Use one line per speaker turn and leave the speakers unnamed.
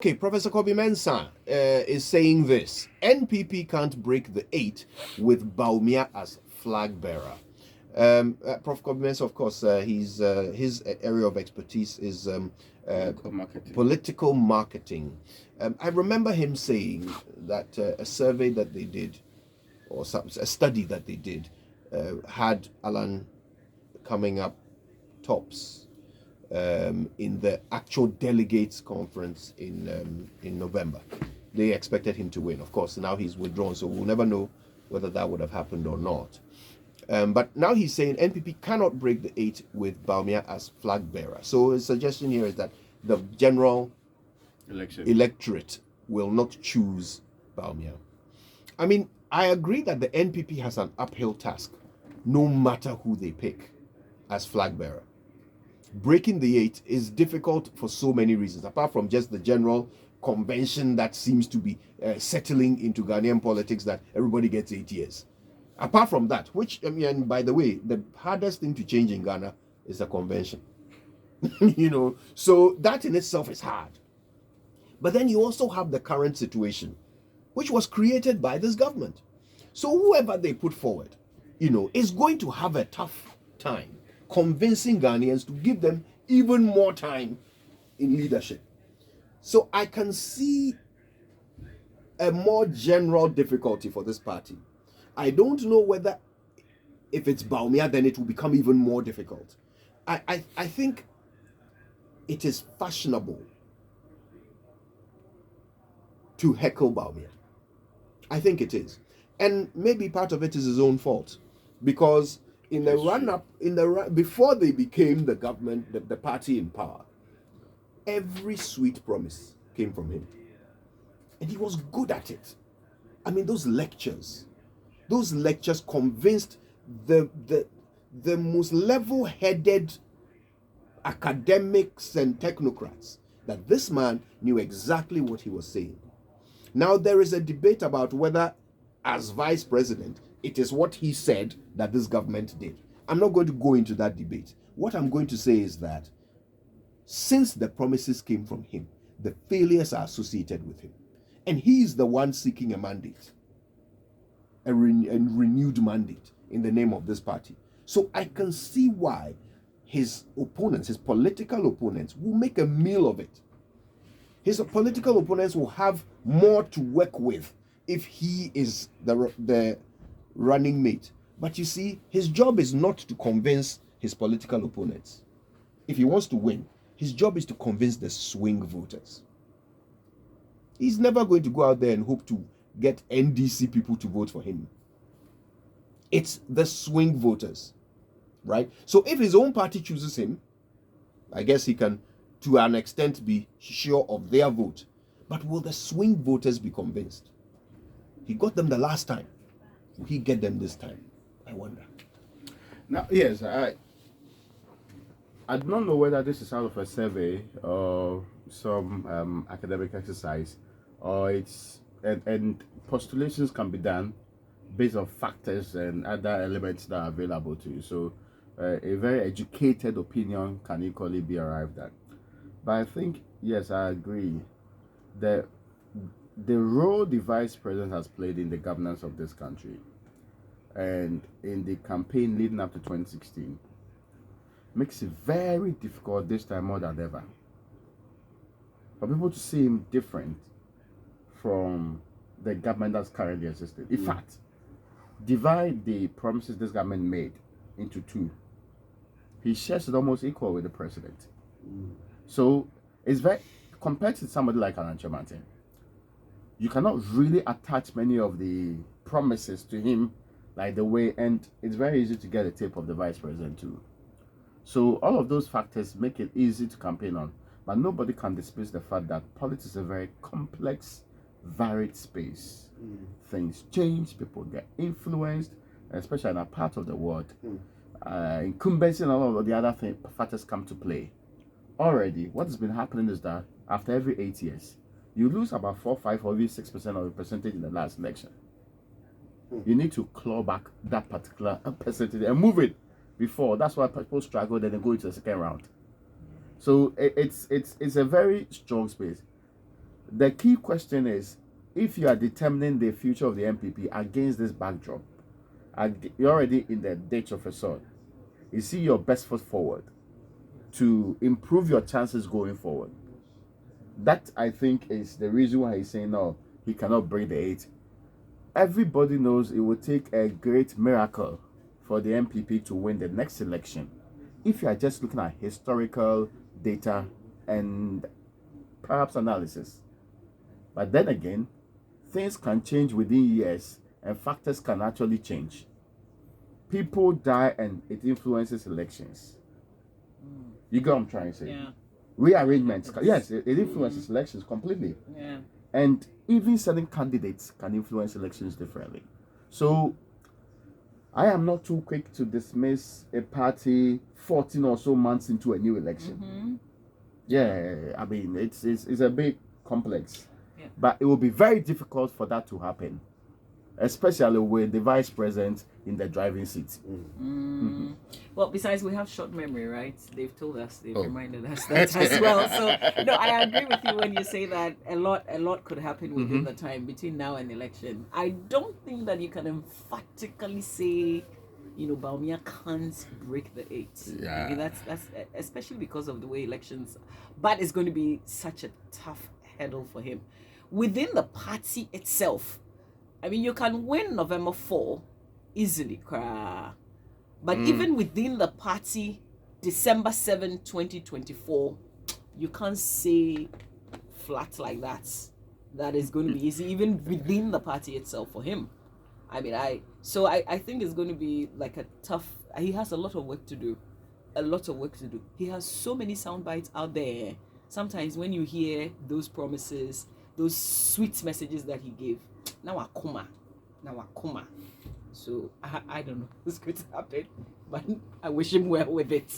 Okay, Professor Kobi Mensah is saying this. NPP can't break the 8 with Bawumia as flag bearer. Prof. Kobi Mensah, of course, his area of expertise is political marketing. I remember him saying that a survey that they did, or a study that they did, had Alan coming up tops in the actual delegates conference in November. They expected him to win. Of course, now he's withdrawn, so we'll never know whether that would have happened or not. But now he's saying NPP cannot break the 8 with Bawumia as flag bearer. So his suggestion here is that the general electorate will not choose Bawumia. I mean, I agree that the NPP has an uphill task, no matter who they pick as flag bearer. Breaking the 8 is difficult for so many reasons, apart from just the general convention that seems to be settling into Ghanaian politics that everybody gets 8 years. Apart from that, which, I mean, and by the way, the hardest thing to change in Ghana is the convention. So that in itself is hard. But then you also have the current situation, which was created by this government. So whoever they put forward, is going to have a tough time convincing Ghanaians to give them even more time in leadership. So I can see a more general difficulty for this party. I don't know whether if it's Bawumia, then it will become even more difficult. I think it is fashionable to heckle Bawumia. I think it is. And maybe part of it is his own fault, because in the run-up, before they became the government, the party in power, every sweet promise came from him, and he was good at it. I mean, those lectures convinced the most level-headed academics and technocrats that this man knew exactly what he was saying. Now there is a debate about whether, as vice president, it is what he said that this government did. I'm not going to go into that debate. What I'm going to say is that since the promises came from him, the failures are associated with him. And he is the one seeking a mandate, a renewed mandate in the name of this party. So I can see why his opponents, his political opponents, will make a meal of it. His political opponents will have more to work with if he is the running mate. But you see, his job is not to convince his political opponents. If he wants to win, his job is to convince the swing voters. He's never going to go out there and hope to get NDC people to vote for him. It's the swing voters, right? So if his own party chooses him, I guess he can, to an extent, be sure of their vote. But will the swing voters be convinced? He got them the last time. Will he get them this time? I wonder.
Now, yes, I don't know whether this is out of a survey or some academic exercise, or it's and postulations can be done based on factors and other elements that are available to you. So a very educated opinion can equally be arrived at. But I think, yes, I agree that the role the vice president has played in the governance of this country and in the campaign leading up to 2016 makes it very difficult this time more than ever for people to see him different from the government that's currently existing. In fact, divide the promises this government made into two. He shares it almost equal with the president. So it's very, compared to somebody like Alan Martin, you cannot really attach many of the promises to him like the way, and it's very easy to get a tape of the vice president too. So all of those factors make it easy to campaign on, but nobody can dispute the fact that politics is a very complex, varied space. Things change, people get influenced, especially in a part of the world. Incumbency and all of the other factors come to play. Already, what has been happening is that after every 8 years, you lose about 4, 5, or even 6% of the percentage in the last election. You need to claw back that particular percentage and move it before. That's why people struggle, then they go into the second round. So it's a very strong space. the key question is, if you are determining the future of the MPP against this backdrop, you're already in the ditch of a sword. You see your best foot forward to improve your chances going forward. That, I think, is the reason why he's saying no, he cannot break the 8. Everybody knows it will take a great miracle for the MPP to win the next election. If you are just looking at historical data and perhaps analysis. But then again, things can change within years and factors can actually change. People die and it influences elections. You get what I'm trying to say?
Yeah.
Rearrangements, yes, it influences elections completely.
Yeah.
And even certain candidates can influence elections differently. So I am not too quick to dismiss a party 14 or so months into a new election. Yeah, I mean, it's a bit complex.
Yeah.
But it will be very difficult for that to happen, especially with the vice president in the driving seat.
Well, besides, we have short memory, right? They've told us, they've reminded us that as well. So, no, I agree with you when you say that a lot could happen within the time between now and election. I don't think that you can emphatically say, Bawumia can't break the 8.
Yeah.
I mean, that's especially because of the way elections, but it's going to be such a tough hurdle for him. Within the party itself, I mean, you can win November 4 easily, but even within the party, December 7, 2024, you can't say flat like that is going to be easy, even within the party itself for him. I mean, I think it's going to be like a tough. He has a lot of work to do. He has so many sound bites out there. Sometimes when you hear those promises, those sweet messages that he gave, now Acquah. So I don't know what's going to happen, but I wish him well with it.